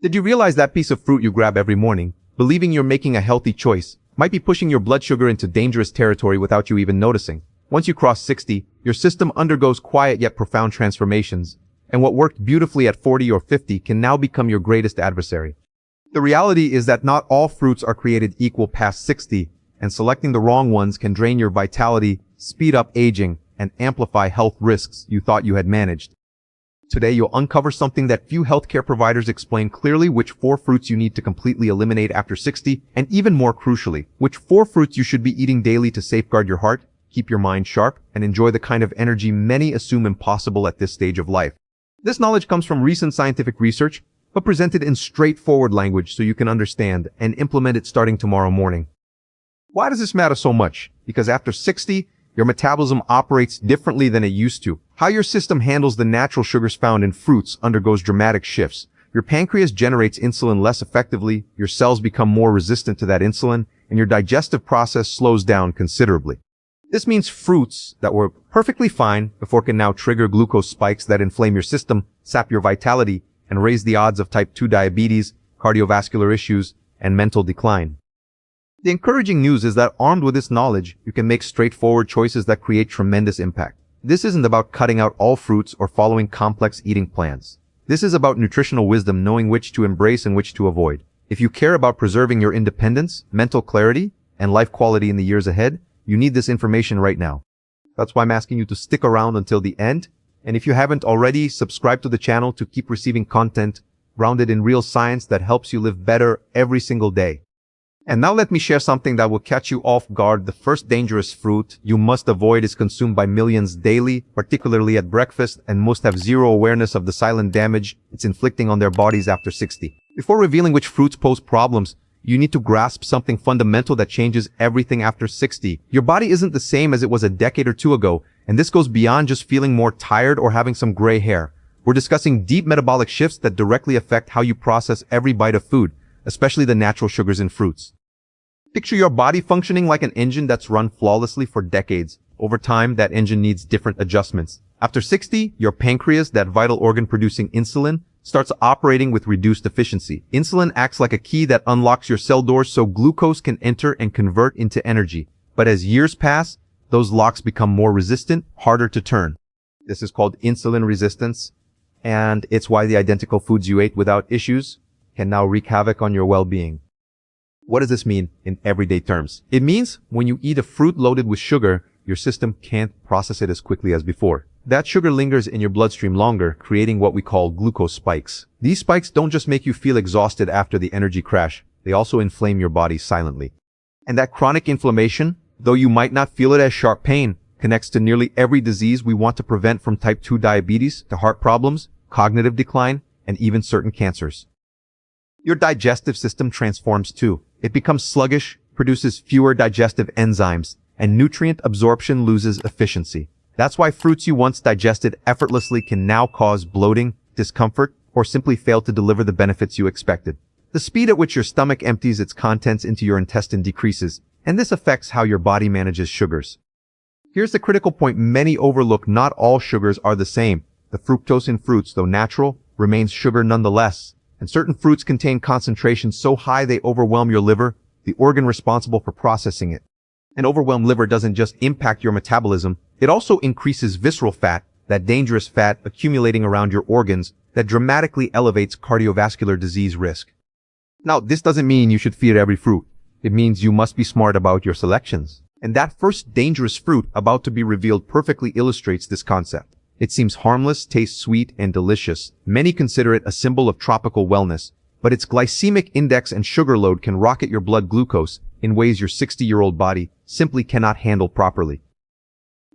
Did you realize that piece of fruit you grab every morning, believing you're making a healthy choice, might be pushing your blood sugar into dangerous territory without you even noticing? Once you cross 60, your system undergoes quiet yet profound transformations, and what worked beautifully at 40 or 50 can now become your greatest adversary. The reality is that not all fruits are created equal past 60, and selecting the wrong ones can drain your vitality, speed up aging, and amplify health risks you thought you had managed. Today, you'll uncover something that few healthcare providers explain clearly: which 4 fruits you need to completely eliminate after 60, and even more crucially, which 4 fruits you should be eating daily to safeguard your heart, keep your mind sharp, and enjoy the kind of energy many assume impossible at this stage of life. This knowledge comes from recent scientific research, but presented in straightforward language so you can understand and implement it starting tomorrow morning. Why does this matter so much? Because after 60, your metabolism operates differently than it used to. How your system handles the natural sugars found in fruits undergoes dramatic shifts. Your pancreas generates insulin less effectively, your cells become more resistant to that insulin, and your digestive process slows down considerably. This means fruits that were perfectly fine before can now trigger glucose spikes that inflame your system, sap your vitality, and raise the odds of type 2 diabetes, cardiovascular issues, and mental decline. The encouraging news is that armed with this knowledge, you can make straightforward choices that create tremendous impact. This isn't about cutting out all fruits or following complex eating plans. This is about nutritional wisdom, knowing which to embrace and which to avoid. If you care about preserving your independence, mental clarity, and life quality in the years ahead, you need this information right now. That's why I'm asking you to stick around until the end. And if you haven't already, subscribe to the channel to keep receiving content grounded in real science that helps you live better every single day. And now let me share something that will catch you off guard. The first dangerous fruit you must avoid is consumed by millions daily, particularly at breakfast, and most have zero awareness of the silent damage it's inflicting on their bodies after 60. Before revealing which fruits pose problems, you need to grasp something fundamental that changes everything after 60. Your body isn't the same as it was a decade or two ago, and this goes beyond just feeling more tired or having some gray hair. We're discussing deep metabolic shifts that directly affect how you process every bite of food, especially the natural sugars in fruits. Picture your body functioning like an engine that's run flawlessly for decades. Over time, that engine needs different adjustments. After 60, your pancreas, that vital organ producing insulin, starts operating with reduced efficiency. Insulin acts like a key that unlocks your cell doors so glucose can enter and convert into energy. But as years pass, those locks become more resistant, harder to turn. This is called insulin resistance, and it's why the identical foods you ate without issues can now wreak havoc on your well-being. What does this mean in everyday terms? It means when you eat a fruit loaded with sugar, your system can't process it as quickly as before. That sugar lingers in your bloodstream longer, creating what we call glucose spikes. These spikes don't just make you feel exhausted after the energy crash, they also inflame your body silently. And that chronic inflammation, though you might not feel it as sharp pain, connects to nearly every disease we want to prevent, from type 2 diabetes to heart problems, cognitive decline, and even certain cancers. Your digestive system transforms too. It becomes sluggish, produces fewer digestive enzymes, and nutrient absorption loses efficiency. That's why fruits you once digested effortlessly can now cause bloating, discomfort, or simply fail to deliver the benefits you expected. The speed at which your stomach empties its contents into your intestine decreases, and this affects how your body manages sugars. Here's the critical point many overlook: not all sugars are the same. The fructose in fruits, though natural, remains sugar nonetheless. And certain fruits contain concentrations so high they overwhelm your liver, the organ responsible for processing it. An overwhelmed liver doesn't just impact your metabolism, it also increases visceral fat, that dangerous fat accumulating around your organs that dramatically elevates cardiovascular disease risk. Now, this doesn't mean you should fear every fruit. It means you must be smart about your selections. And that first dangerous fruit about to be revealed perfectly illustrates this concept. It seems harmless, tastes sweet, and delicious. Many consider it a symbol of tropical wellness, but its glycemic index and sugar load can rocket your blood glucose in ways your 60-year-old body simply cannot handle properly.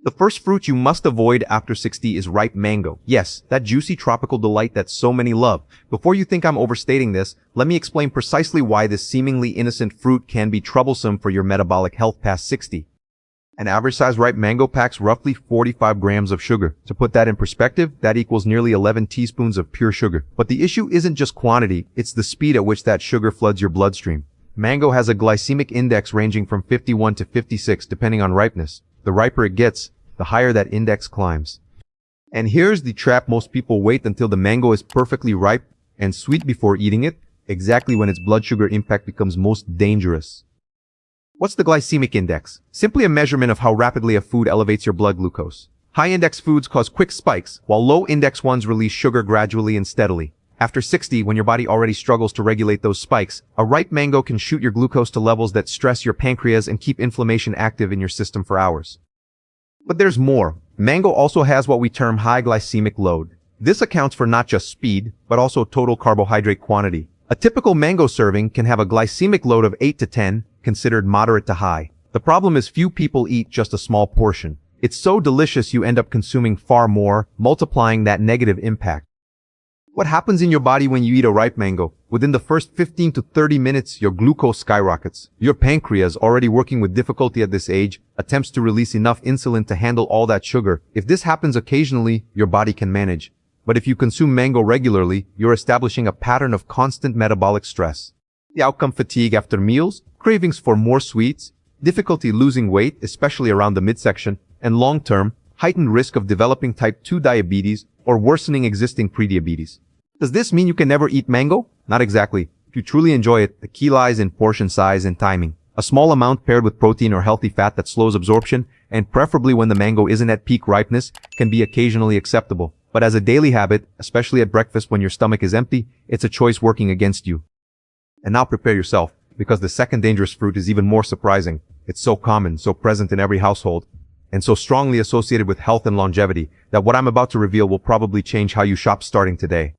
The first fruit you must avoid after 60 is ripe mango. Yes, that juicy tropical delight that so many love. Before you think I'm overstating this, let me explain precisely why this seemingly innocent fruit can be troublesome for your metabolic health past 60. An average-sized ripe mango packs roughly 45 grams of sugar. To put that in perspective, that equals nearly 11 teaspoons of pure sugar. But the issue isn't just quantity, it's the speed at which that sugar floods your bloodstream. Mango has a glycemic index ranging from 51 to 56 depending on ripeness. The riper it gets, the higher that index climbs. And here's the trap: most people wait until the mango is perfectly ripe and sweet before eating it, exactly when its blood sugar impact becomes most dangerous. What's the glycemic index? Simply a measurement of how rapidly a food elevates your blood glucose. High-index foods cause quick spikes, while low-index ones release sugar gradually and steadily. After 60, when your body already struggles to regulate those spikes, a ripe mango can shoot your glucose to levels that stress your pancreas and keep inflammation active in your system for hours. But there's more. Mango also has what we term high glycemic load. This accounts for not just speed, but also total carbohydrate quantity. A typical mango serving can have a glycemic load of 8 to 10, considered moderate to high. The problem is few people eat just a small portion. It's so delicious you end up consuming far more, multiplying that negative impact. What happens in your body when you eat a ripe mango? Within the first 15 to 30 minutes, your glucose skyrockets. Your pancreas, already working with difficulty at this age, attempts to release enough insulin to handle all that sugar. If this happens occasionally, your body can manage. But if you consume mango regularly, you're establishing a pattern of constant metabolic stress. The outcome: fatigue after meals, cravings for more sweets, difficulty losing weight, especially around the midsection, and long-term, heightened risk of developing type 2 diabetes or worsening existing prediabetes. Does this mean you can never eat mango? Not exactly. If you truly enjoy it, the key lies in portion size and timing. A small amount paired with protein or healthy fat that slows absorption, and preferably when the mango isn't at peak ripeness, can be occasionally acceptable. But as a daily habit, especially at breakfast when your stomach is empty, it's a choice working against you. And now prepare yourself, because the second dangerous fruit is even more surprising. It's so common, so present in every household, and so strongly associated with health and longevity, that what I'm about to reveal will probably change how you shop starting today.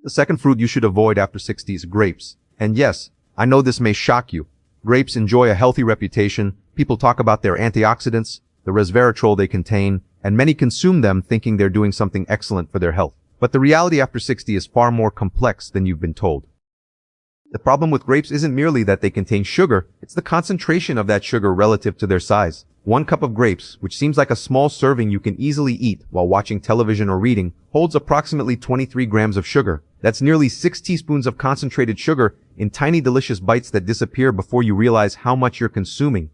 The second fruit you should avoid after 60 is grapes. And yes, I know this may shock you. Grapes enjoy a healthy reputation. People talk about their antioxidants, the resveratrol they contain, and many consume them thinking they're doing something excellent for their health. But the reality after 60 is far more complex than you've been told. The problem with grapes isn't merely that they contain sugar, it's the concentration of that sugar relative to their size. 1 cup of grapes, which seems like a small serving you can easily eat while watching television or reading, holds approximately 23 grams of sugar. That's nearly 6 teaspoons of concentrated sugar in tiny delicious bites that disappear before you realize how much you're consuming.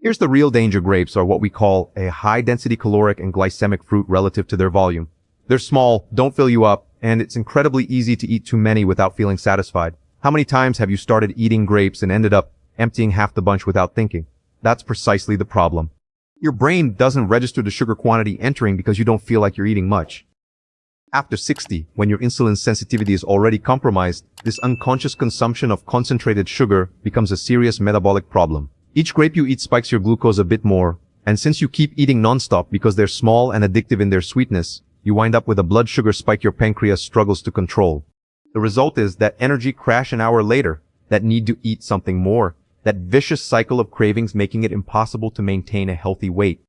Here's the real danger: grapes are what we call a high-density caloric and glycemic fruit relative to their volume. They're small, don't fill you up, and it's incredibly easy to eat too many without feeling satisfied. How many times have you started eating grapes and ended up emptying half the bunch without thinking? That's precisely the problem. Your brain doesn't register the sugar quantity entering because you don't feel like you're eating much. After 60, when your insulin sensitivity is already compromised, this unconscious consumption of concentrated sugar becomes a serious metabolic problem. Each grape you eat spikes your glucose a bit more, and since you keep eating nonstop because they're small and addictive in their sweetness, you wind up with a blood sugar spike your pancreas struggles to control. The result is that energy crash an hour later, that need to eat something more, that vicious cycle of cravings making it impossible to maintain a healthy weight.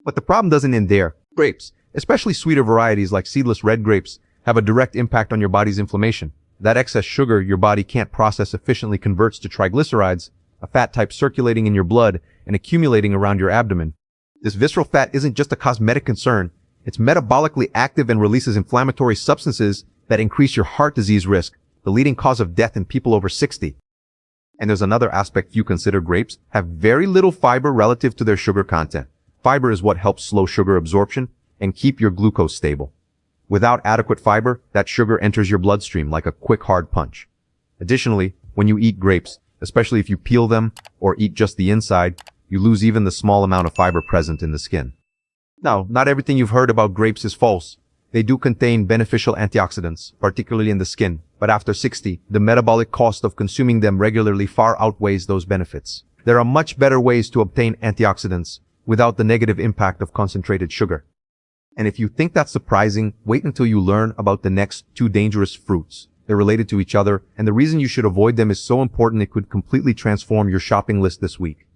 But the problem doesn't end there. Grapes, especially sweeter varieties like seedless red grapes, have a direct impact on your body's inflammation. That excess sugar your body can't process efficiently converts to triglycerides, a fat type circulating in your blood and accumulating around your abdomen. This visceral fat isn't just a cosmetic concern, it's metabolically active and releases inflammatory substances that increase your heart disease risk, the leading cause of death in people over 60. And there's another aspect: you consider grapes have very little fiber relative to their sugar content. Fiber is what helps slow sugar absorption and keep your glucose stable. Without adequate fiber, that sugar enters your bloodstream like a quick hard punch. Additionally, when you eat grapes, especially if you peel them or eat just the inside, you lose even the small amount of fiber present in the skin. Now, not everything you've heard about grapes is false. They do contain beneficial antioxidants, particularly in the skin, but after 60, the metabolic cost of consuming them regularly far outweighs those benefits. There are much better ways to obtain antioxidants without the negative impact of concentrated sugar. And if you think that's surprising, wait until you learn about the next 2 dangerous fruits. They're related to each other, and the reason you should avoid them is so important it could completely transform your shopping list this week.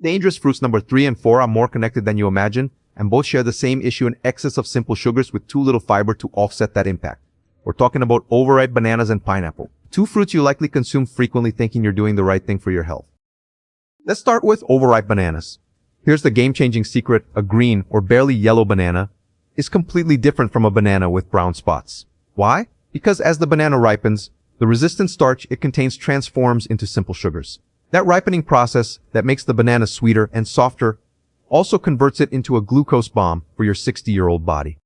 Dangerous fruits number 3 and 4 are more connected than you imagine, and both share the same issue: an excess of simple sugars with too little fiber to offset that impact. We're talking about overripe bananas and pineapple, 2 fruits you likely consume frequently thinking you're doing the right thing for your health. Let's start with overripe bananas. Here's the game-changing secret: a green or barely yellow banana is completely different from a banana with brown spots. Why? Because as the banana ripens, the resistant starch it contains transforms into simple sugars. That ripening process that makes the banana sweeter and softer also converts it into a glucose bomb for your 60-year-old body.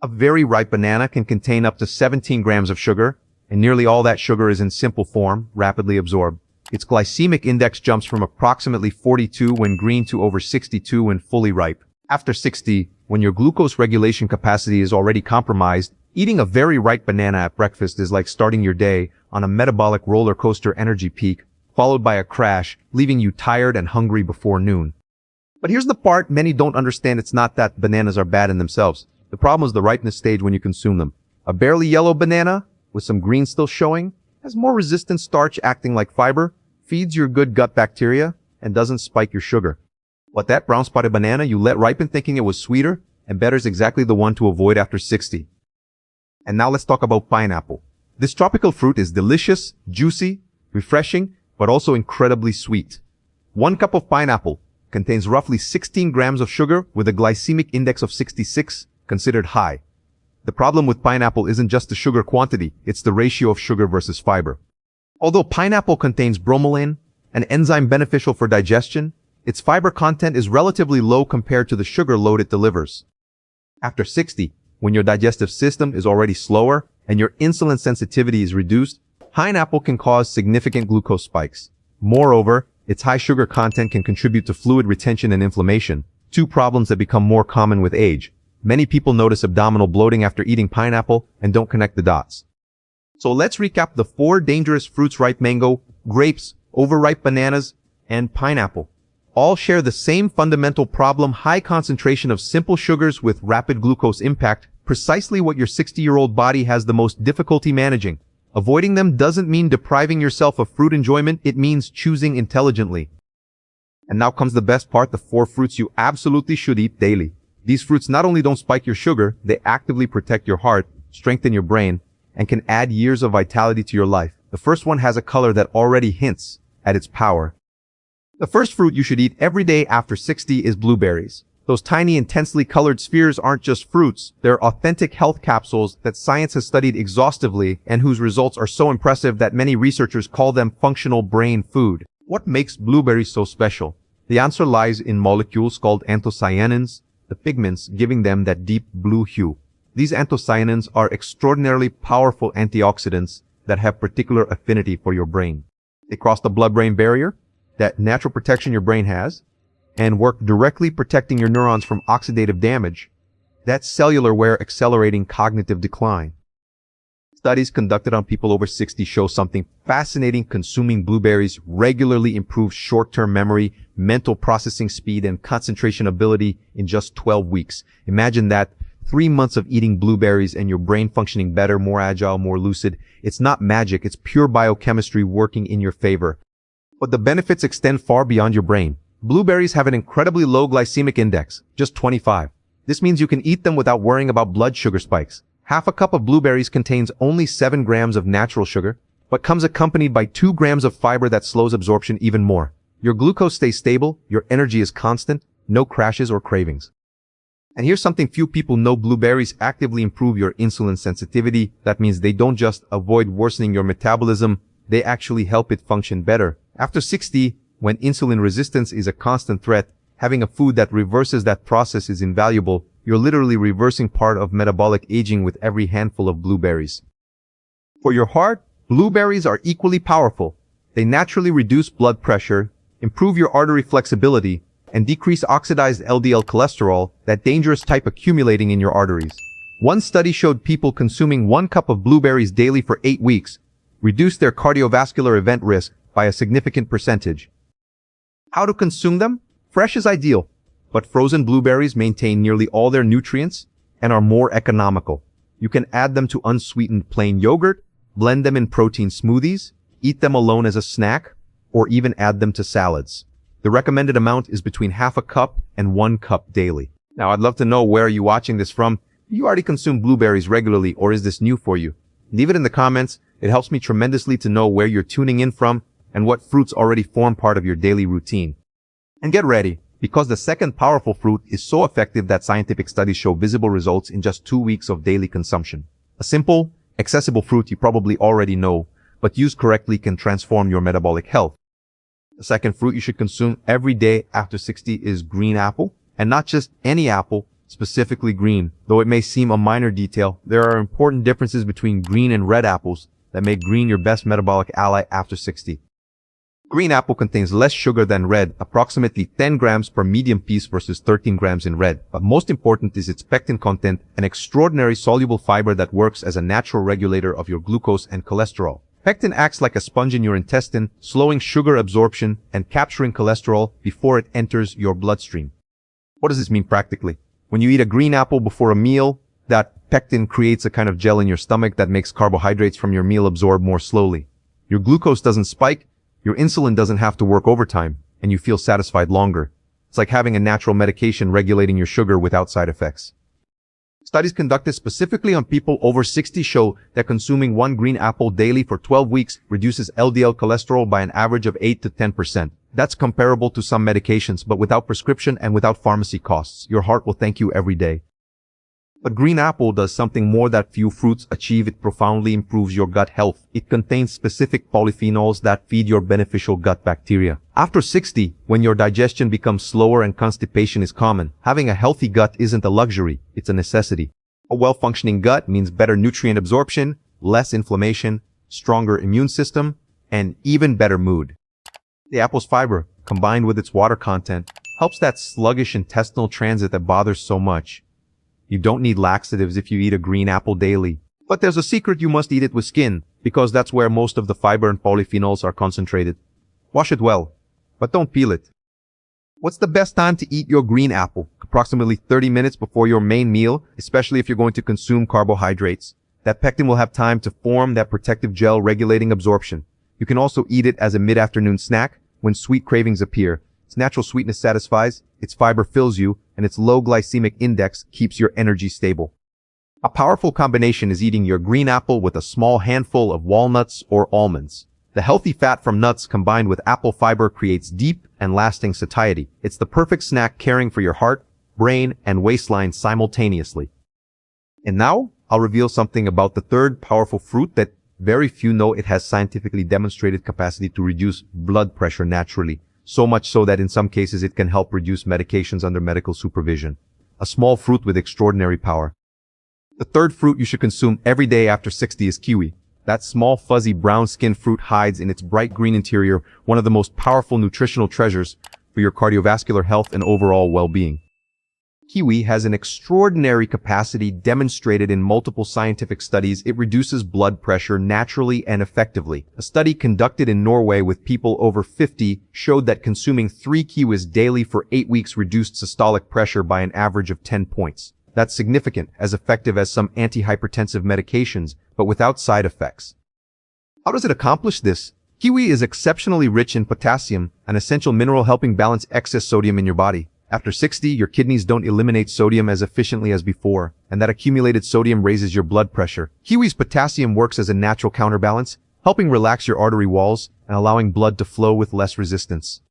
A very ripe banana can contain up to 17 grams of sugar, and nearly all that sugar is in simple form, rapidly absorbed. Its glycemic index jumps from approximately 42 when green to over 62 when fully ripe. After 60, when your glucose regulation capacity is already compromised, eating a very ripe banana at breakfast is like starting your day on a metabolic roller coaster energy peak, followed by a crash, leaving you tired and hungry before noon. But here's the part many don't understand. It's not that bananas are bad in themselves. The problem is the ripeness stage when you consume them. A barely yellow banana, with some green still showing, has more resistant starch acting like fiber, feeds your good gut bacteria, and doesn't spike your sugar. But that brown spotted banana you let ripen thinking it was sweeter and better is exactly the one to avoid after 60. And now let's talk about pineapple. This tropical fruit is delicious, juicy, refreshing, but also incredibly sweet. 1 cup of pineapple contains roughly 16 grams of sugar with a glycemic index of 66, considered high. The problem with pineapple isn't just the sugar quantity, it's the ratio of sugar versus fiber. Although pineapple contains bromelain, an enzyme beneficial for digestion, its fiber content is relatively low compared to the sugar load it delivers. After 60, when your digestive system is already slower and your insulin sensitivity is reduced, pineapple can cause significant glucose spikes. Moreover, its high sugar content can contribute to fluid retention and inflammation, 2 problems that become more common with age. Many people notice abdominal bloating after eating pineapple and don't connect the dots. So let's recap the 4 dangerous fruits: ripe mango, grapes, overripe bananas, and pineapple. All share the same fundamental problem: high concentration of simple sugars with rapid glucose impact, precisely what your 60-year-old body has the most difficulty managing. Avoiding them doesn't mean depriving yourself of fruit enjoyment, it means choosing intelligently. And now comes the best part: the 4 fruits you absolutely should eat daily. These fruits not only don't spike your sugar, they actively protect your heart, strengthen your brain, and can add years of vitality to your life. The first one has a color that already hints at its power. The first fruit you should eat every day after 60 is blueberries. Those tiny, intensely colored spheres aren't just fruits, they're authentic health capsules that science has studied exhaustively and whose results are so impressive that many researchers call them functional brain food. What makes blueberries so special? The answer lies in molecules called anthocyanins, the pigments giving them that deep blue hue. These anthocyanins are extraordinarily powerful antioxidants that have particular affinity for your brain. They cross the blood-brain barrier, that natural protection your brain has, and work directly protecting your neurons from oxidative damage, that cellular wear accelerating cognitive decline. Studies conducted on people over 60 show something fascinating. Consuming blueberries regularly improves short-term memory, mental processing speed, and concentration ability in just 12 weeks. Imagine that, 3 months of eating blueberries and your brain functioning better, more agile, more lucid. It's not magic, it's pure biochemistry working in your favor. But the benefits extend far beyond your brain. Blueberries have an incredibly low glycemic index, just 25. This means you can eat them without worrying about blood sugar spikes. Half a cup of blueberries contains only 7 grams of natural sugar, but comes accompanied by 2 grams of fiber that slows absorption even more. Your glucose stays stable, your energy is constant, no crashes or cravings. And here's something few people know: blueberries actively improve your insulin sensitivity. That means they don't just avoid worsening your metabolism, they actually help it function better. After 60, when insulin resistance is a constant threat, having a food that reverses that process is invaluable. You're literally reversing part of metabolic aging with every handful of blueberries. For your heart, blueberries are equally powerful. They naturally reduce blood pressure, improve your artery flexibility, and decrease oxidized LDL cholesterol, that dangerous type accumulating in your arteries. One study showed people consuming 1 cup of blueberries daily for 8 weeks reduced their cardiovascular event risk by a significant percentage. How to consume them? Fresh is ideal, but frozen blueberries maintain nearly all their nutrients and are more economical. You can add them to unsweetened plain yogurt, blend them in protein smoothies, eat them alone as a snack, or even add them to salads. The recommended amount is between half a cup and 1 cup daily. Now, I'd love to know, where are you watching this from? Do you already consume blueberries regularly, or is this new for you? Leave it in the comments. It helps me tremendously to know where you're tuning in from and what fruits already form part of your daily routine. And get ready, because the second powerful fruit is so effective that scientific studies show visible results in just 2 weeks of daily consumption. A simple, accessible fruit you probably already know, but used correctly can transform your metabolic health. The second fruit you should consume every day after 60 is green apple, and not just any apple, specifically green. Though it may seem a minor detail, there are important differences between green and red apples that make green your best metabolic ally after 60. Green apple contains less sugar than red, approximately 10 grams per medium piece versus 13 grams in red. But most important is its pectin content, an extraordinary soluble fiber that works as a natural regulator of your glucose and cholesterol. Pectin acts like a sponge in your intestine, slowing sugar absorption and capturing cholesterol before it enters your bloodstream. What does this mean practically? When you eat a green apple before a meal, that pectin creates a kind of gel in your stomach that makes carbohydrates from your meal absorb more slowly. Your glucose doesn't spike, your insulin doesn't have to work overtime, and you feel satisfied longer. It's like having a natural medication regulating your sugar without side effects. Studies conducted specifically on people over 60 show that consuming one green apple daily for 12 weeks reduces LDL cholesterol by an average of 8 to 10%. That's comparable to some medications, but without prescription and without pharmacy costs. Your heart will thank you every day. But green apple does something more that few fruits achieve. It profoundly improves your gut health. It contains specific polyphenols that feed your beneficial gut bacteria. After 60, when your digestion becomes slower and constipation is common, having a healthy gut isn't a luxury, it's a necessity. A well-functioning gut means better nutrient absorption, less inflammation, stronger immune system, and even better mood. The apple's fiber, combined with its water content, helps that sluggish intestinal transit that bothers so much. You don't need laxatives if you eat a green apple daily. But there's a secret: you must eat it with skin, because that's where most of the fiber and polyphenols are concentrated. Wash it well, but don't peel it. What's the best time to eat your green apple? Approximately 30 minutes before your main meal, especially if you're going to consume carbohydrates. That pectin will have time to form that protective gel regulating absorption. You can also eat it as a mid-afternoon snack when sweet cravings appear. Its natural sweetness satisfies, its fiber fills you, and its low glycemic index keeps your energy stable. A powerful combination is eating your green apple with a small handful of walnuts or almonds. The healthy fat from nuts combined with apple fiber creates deep and lasting satiety. It's the perfect snack caring for your heart, brain, and waistline simultaneously. And now, I'll reveal something about the third powerful fruit that very few know. It has scientifically demonstrated capacity to reduce blood pressure naturally. So much so that in some cases it can help reduce medications under medical supervision. A small fruit with extraordinary power. The third fruit you should consume every day after 60 is kiwi. That small fuzzy brown-skinned fruit hides in its bright green interior one of the most powerful nutritional treasures for your cardiovascular health and overall well-being. Kiwi has an extraordinary capacity demonstrated in multiple scientific studies. It reduces blood pressure naturally and effectively. A study conducted in Norway with people over 50 showed that consuming 3 kiwis daily for 8 weeks reduced systolic pressure by an average of 10 points. That's significant, as effective as some antihypertensive medications, but without side effects. How does it accomplish this? Kiwi is exceptionally rich in potassium, an essential mineral helping balance excess sodium in your body. After 60, your kidneys don't eliminate sodium as efficiently as before, and that accumulated sodium raises your blood pressure. Kiwi's potassium works as a natural counterbalance, helping relax your artery walls and allowing blood to flow with less resistance.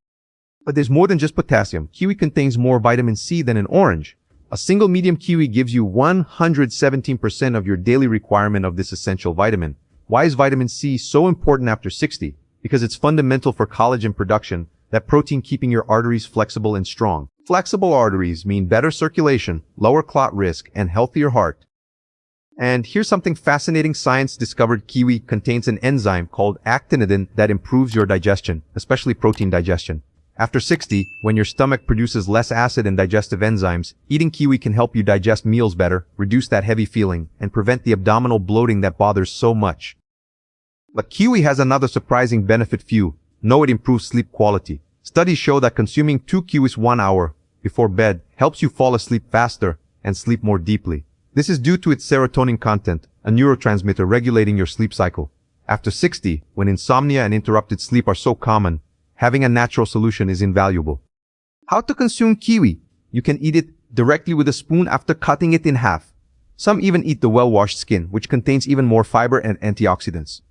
But there's more than just potassium. Kiwi contains more vitamin C than an orange. A single medium kiwi gives you 117% of your daily requirement of this essential vitamin. Why is vitamin C so important after 60? Because it's fundamental for collagen production, that protein keeping your arteries flexible and strong. Flexible arteries mean better circulation, lower clot risk, and healthier heart. And here's something fascinating. Science discovered kiwi contains an enzyme called actinidin that improves your digestion, especially protein digestion. After 60, when your stomach produces less acid and digestive enzymes, eating kiwi can help you digest meals better, reduce that heavy feeling, and prevent the abdominal bloating that bothers so much. But kiwi has another surprising benefit few know: it improves sleep quality. Studies show that consuming 2 kiwis 1 hour before bed helps you fall asleep faster and sleep more deeply. This is due to its serotonin content, a neurotransmitter regulating your sleep cycle. After 60, when insomnia and interrupted sleep are so common, having a natural solution is invaluable. How to consume kiwi? You can eat it directly with a spoon after cutting it in half. Some even eat the well-washed skin, which contains even more fiber and antioxidants.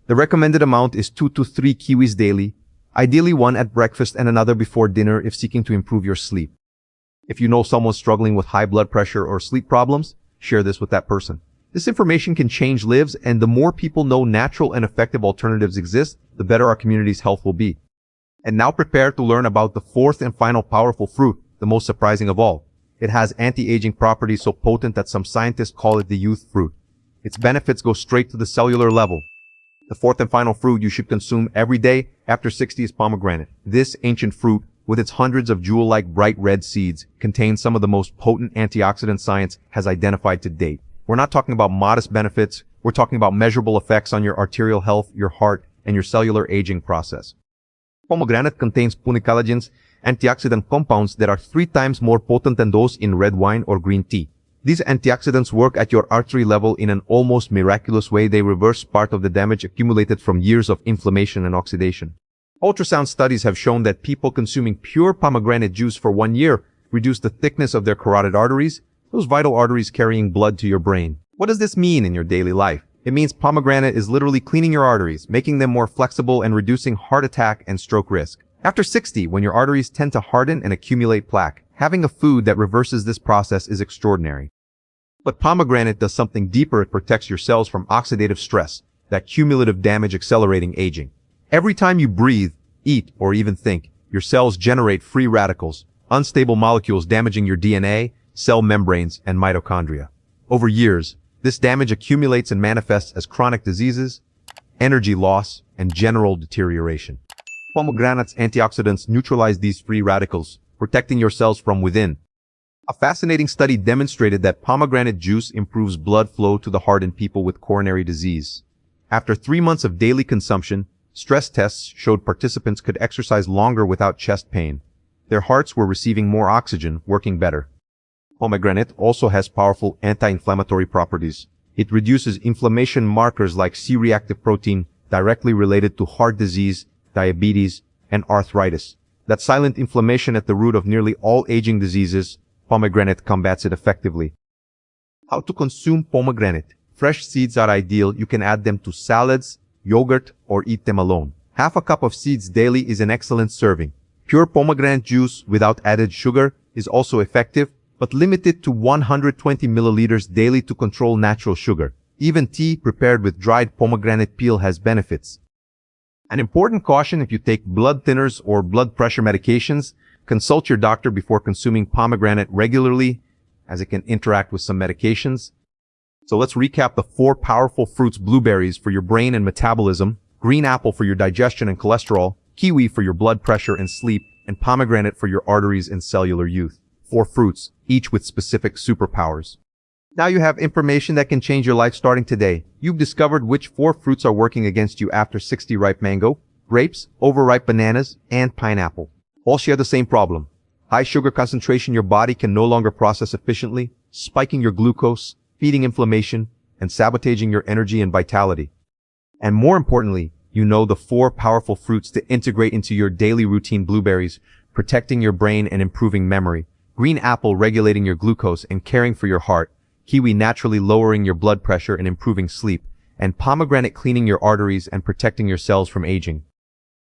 The recommended amount is 2 to 3 kiwis daily, ideally one at breakfast and another before dinner if seeking to improve your sleep. If you know someone struggling with high blood pressure or sleep problems, share this with that person. This information can change lives, and the more people know natural and effective alternatives exist, the better our community's health will be. And now prepare to learn about the fourth and final powerful fruit, the most surprising of all. It has anti-aging properties so potent that some scientists call it the youth fruit. Its benefits go straight to the cellular level. The fourth and final fruit you should consume every day after 60 is pomegranate. This ancient fruit, with its hundreds of jewel-like bright red seeds, contains some of the most potent antioxidants science has identified to date. We're not talking about modest benefits, we're talking about measurable effects on your arterial health, your heart, and your cellular aging process. Pomegranate contains punicalagins, antioxidant compounds that are 3 times more potent than those in red wine or green tea. These antioxidants work at your artery level in an almost miraculous way. They reverse part of the damage accumulated from years of inflammation and oxidation. Ultrasound studies have shown that people consuming pure pomegranate juice for 1 year reduce the thickness of their carotid arteries, those vital arteries carrying blood to your brain. What does this mean in your daily life? It means pomegranate is literally cleaning your arteries, making them more flexible and reducing heart attack and stroke risk. After 60, when your arteries tend to harden and accumulate plaque, having a food that reverses this process is extraordinary. But pomegranate does something deeper. It protects your cells from oxidative stress, that cumulative damage accelerating aging. Every time you breathe, eat, or even think, your cells generate free radicals, unstable molecules damaging your DNA, cell membranes, and mitochondria. Over years, this damage accumulates and manifests as chronic diseases, energy loss, and general deterioration. Pomegranate's antioxidants neutralize these free radicals, protecting your cells from within. A fascinating study demonstrated that pomegranate juice improves blood flow to the heart in people with coronary disease. After 3 months of daily consumption, stress tests showed participants could exercise longer without chest pain. Their hearts were receiving more oxygen, working better. Pomegranate also has powerful anti-inflammatory properties. It reduces inflammation markers like C-reactive protein directly related to heart disease, diabetes, and arthritis. That silent inflammation at the root of nearly all aging diseases, pomegranate combats it effectively. How to consume pomegranate? Fresh seeds are ideal. You can add them to salads, yogurt, or eat them alone. Half a cup of seeds daily is an excellent serving. Pure pomegranate juice without added sugar is also effective, but limited to 120 milliliters daily to control natural sugar. Even tea prepared with dried pomegranate peel has benefits. An important caution: if you take blood thinners or blood pressure medications, consult your doctor before consuming pomegranate regularly, as it can interact with some medications. So let's recap the 4 powerful fruits: blueberries for your brain and metabolism, green apple for your digestion and cholesterol, kiwi for your blood pressure and sleep, and pomegranate for your arteries and cellular youth. 4 fruits, each with specific superpowers. Now you have information that can change your life starting today. You've discovered which 4 fruits are working against you after 60: ripe mango, grapes, overripe bananas, and pineapple. All share the same problem: high sugar concentration your body can no longer process efficiently, spiking your glucose, feeding inflammation, and sabotaging your energy and vitality. And more importantly, you know the 4 powerful fruits to integrate into your daily routine: blueberries, protecting your brain and improving memory; green apple, regulating your glucose and caring for your heart; kiwi, naturally lowering your blood pressure and improving sleep; and pomegranate, cleaning your arteries and protecting your cells from aging.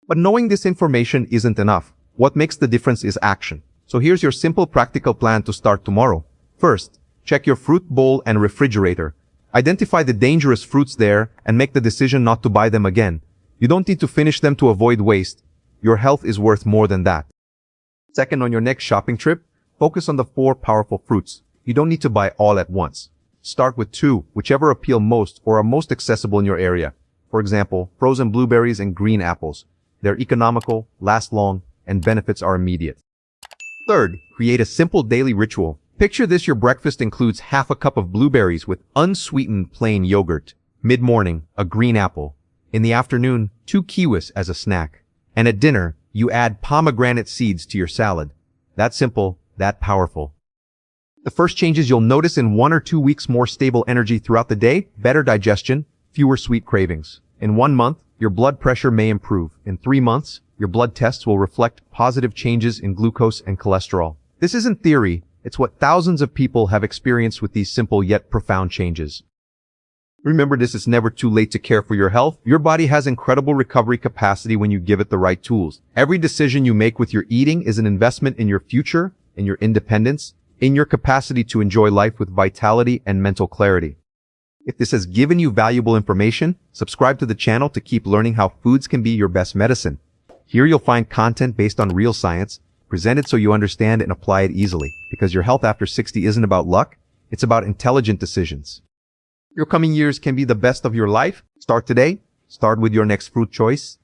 But knowing this information isn't enough. What makes the difference is action. So here's your simple, practical plan to start tomorrow. First, check your fruit bowl and refrigerator. Identify the dangerous fruits there and make the decision not to buy them again. You don't need to finish them to avoid waste. Your health is worth more than that. Second, on your next shopping trip, focus on the 4 powerful fruits. You don't need to buy all at once. Start with 2, whichever appeal most or are most accessible in your area. For example, frozen blueberries and green apples. They're economical, last long, and benefits are immediate. Third, create a simple daily ritual. Picture this: your breakfast includes half a cup of blueberries with unsweetened plain yogurt. Mid-morning, a green apple. In the afternoon, 2 kiwis as a snack. And at dinner, you add pomegranate seeds to your salad. That simple, that powerful. The first changes you'll notice in 1 or 2 weeks: more stable energy throughout the day, better digestion, fewer sweet cravings. In 1 month, your blood pressure may improve. In 3 months, your blood tests will reflect positive changes in glucose and cholesterol. This isn't theory, it's what thousands of people have experienced with these simple yet profound changes. Remember this: it's never too late to care for your health. Your body has incredible recovery capacity when you give it the right tools. Every decision you make with your eating is an investment in your future, in your independence, in your capacity to enjoy life with vitality and mental clarity. If this has given you valuable information, subscribe to the channel to keep learning how foods can be your best medicine. Here you'll find content based on real science, Present it so you understand and apply it easily, because your health after 60 isn't about luck, it's about intelligent decisions. Your coming years can be the best of your life. Start today. Start with your next fruit choice.